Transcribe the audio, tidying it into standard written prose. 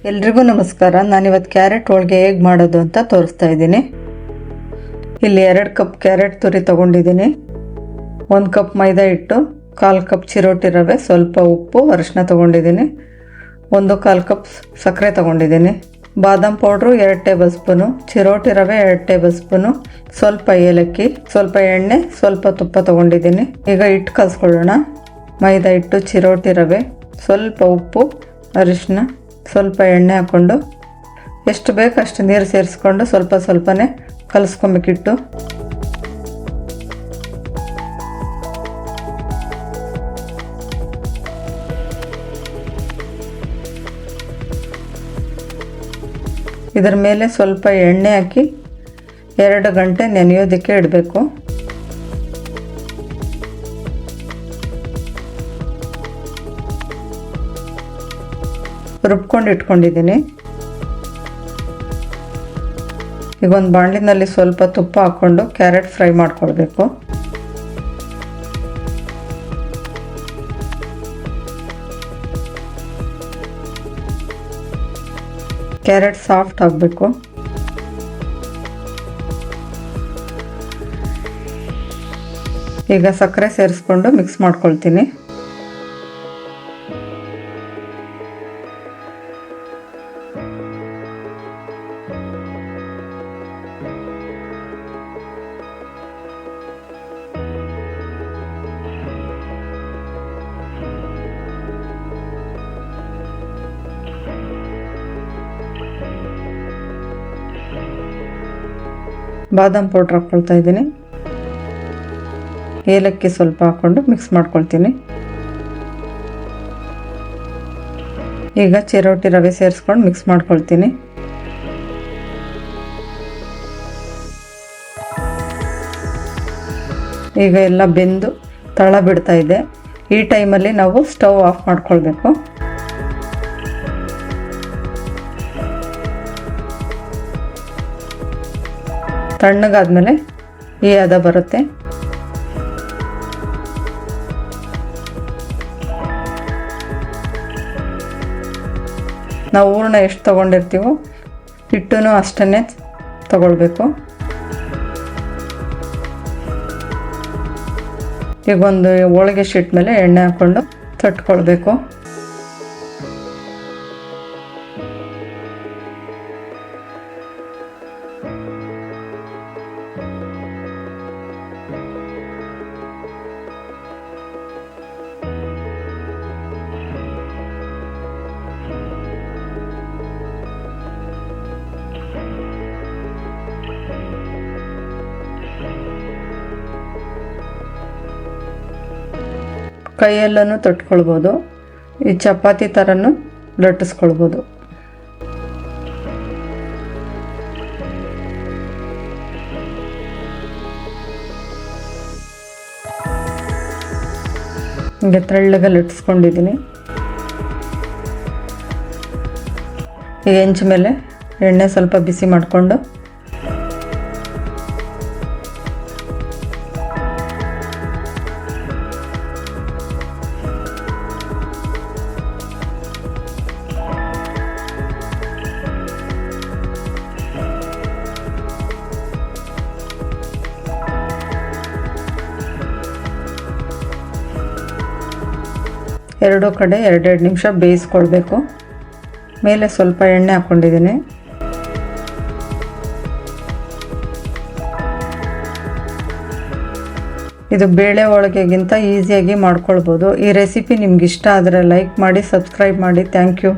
ಎಲ್ರಿಗೂ ನಮಸ್ಕಾರ. ನಾನಿವತ್ತು ಕ್ಯಾರೆಟ್ ಹೋಳಿಗೆ ಹೇಗೆ ಮಾಡೋದು ಅಂತ ತೋರಿಸ್ತಾ ಇದ್ದೀನಿ. ಇಲ್ಲಿ 2 ಕಪ್ ಕ್ಯಾರೆಟ್ ತುರಿ ತೊಗೊಂಡಿದ್ದೀನಿ, 1 ಕಪ್ ಮೈದಾ ಹಿಟ್ಟು, 1/4 ಕಪ್ ಚಿರೋಟಿ ರವೆ, ಸ್ವಲ್ಪ ಉಪ್ಪು, ಅರಿಶಿನ ತೊಗೊಂಡಿದ್ದೀನಿ, 1/4 ಕಪ್ ಸಕ್ಕರೆ ತೊಗೊಂಡಿದ್ದೀನಿ, ಬಾದಾಮ್ ಪೌಡ್ರು 2 ಟೇಬಲ್ ಸ್ಪೂನು, ಚಿರೋಟಿ ರವೆ 2 ಟೇಬಲ್ ಸ್ಪೂನು, ಸ್ವಲ್ಪ ಏಲಕ್ಕಿ, ಸ್ವಲ್ಪ ಎಣ್ಣೆ, ಸ್ವಲ್ಪ ತುಪ್ಪ ತೊಗೊಂಡಿದ್ದೀನಿ. ಈಗ ಹಿಟ್ಟು ಕಲಿಸ್ಕೊಳ್ಳೋಣ. ಮೈದಾ ಹಿಟ್ಟು, ಚಿರೋಟಿ ರವೆ, ಸ್ವಲ್ಪ ಉಪ್ಪು, ಅರಿಶಿನ, ಸ್ವಲ್ಪ ಎಣ್ಣೆ ಹಾಕ್ಕೊಂಡು ಎಷ್ಟು ಬೇಕು ಅಷ್ಟು ನೀರು ಸೇರಿಸ್ಕೊಂಡು ಸ್ವಲ್ಪ ಸ್ವಲ್ಪನೇ ಕಲಿಸ್ಕೊಬೇಕಿಟ್ಟು. ಇದರ ಮೇಲೆ ಸ್ವಲ್ಪ ಎಣ್ಣೆ ಹಾಕಿ 2 ಗಂಟೆ ನೆನೆಯೋದಕ್ಕೆ ಇಡಬೇಕು. ರುಬ್ಕೊಂಡು ಇಟ್ಕೊಂಡಿದ್ದೀನಿ. ಈಗ ಒಂದು ಬಾಣಲಿನಲ್ಲಿ ಸ್ವಲ್ಪ ತುಪ್ಪ ಹಾಕ್ಕೊಂಡು ಕ್ಯಾರೆಟ್ ಫ್ರೈ ಮಾಡ್ಕೊಳ್ಬೇಕು. ಕ್ಯಾರೆಟ್ ಸಾಫ್ಟ್ ಆಗಬೇಕು. ಈಗ ಸಕ್ಕರೆ ಸೇರಿಸ್ಕೊಂಡು ಮಿಕ್ಸ್ ಮಾಡ್ಕೊಳ್ತೀನಿ. ಬಾದಾಮ್ ಪೌಡ್ರ್ ಹಾಕ್ಕೊಳ್ತಾ ಇದ್ದೀನಿ. ಏಲಕ್ಕಿ ಸ್ವಲ್ಪ ಹಾಕ್ಕೊಂಡು ಮಿಕ್ಸ್ ಮಾಡ್ಕೊಳ್ತೀನಿ. ಈಗ ಚಿರೋಟಿ ರವೆ ಸೇರಿಸ್ಕೊಂಡು ಮಿಕ್ಸ್ ಮಾಡ್ಕೊಳ್ತೀನಿ. ಈಗ ಎಲ್ಲ ಬೆಂದು ತಳ ಬಿಡ್ತಾ ಇದೆ. ಈ ಟೈಮಲ್ಲಿ ನಾವು ಸ್ಟವ್ ಆಫ್ ಮಾಡ್ಕೊಳ್ಬೇಕು. ತಣ್ಣಗಾದ್ಮೇಲೆ ಈ ಹದ ಬರುತ್ತೆ. ನಾವು ಹೂರಣ ಎಷ್ಟು ತೊಗೊಂಡಿರ್ತೀವೋ ಹಿಟ್ಟೂ ಅಷ್ಟನ್ನೇ ತಗೊಳ್ಬೇಕು. ಈಗ ಒಂದು ಹೋಳಿಗೆ ಶೀಟ್ ಮೇಲೆ ಎಣ್ಣೆ ಹಾಕ್ಕೊಂಡು ತಟ್ಕೊಳ್ಬೇಕು. ಕೈಯಲ್ಲೂ ತಟ್ಕೊಳ್ಬೋದು. ಈ ಚಪಾತಿ ಥರನೂ ಲಟ್ಟಿಸ್ಕೊಳ್ಬೋದು. ಹಿಂಗೆ ತೆಳ್ಳಗೆ ಲಟ್ಟಿಸ್ಕೊಂಡಿದ್ದೀನಿ. ಈಗ ಹೆಂಚು ಮೇಲೆ ಎಣ್ಣೆ ಸ್ವಲ್ಪ ಬಿಸಿ ಮಾಡಿಕೊಂಡು ಎರಡೂ ಕಡೆ 2 ನಿಮಿಷ ಬೇಯಿಸ್ಕೊಳ್ಬೇಕು. ಮೇಲೆ ಸ್ವಲ್ಪ ಎಣ್ಣೆ ಹಾಕ್ಕೊಂಡಿದ್ದೀನಿ. ಇದು ಬೇಳೆ ಹೋಳಿಗೆಗಿಂತ ಈಸಿಯಾಗಿ ಮಾಡ್ಕೊಳ್ಬೋದು. ಈ ರೆಸಿಪಿ ನಿಮ್ಗೆ ಇಷ್ಟ ಆದರೆ ಲೈಕ್ ಮಾಡಿ, ಸಬ್ಸ್ಕ್ರೈಬ್ ಮಾಡಿ. Thank you.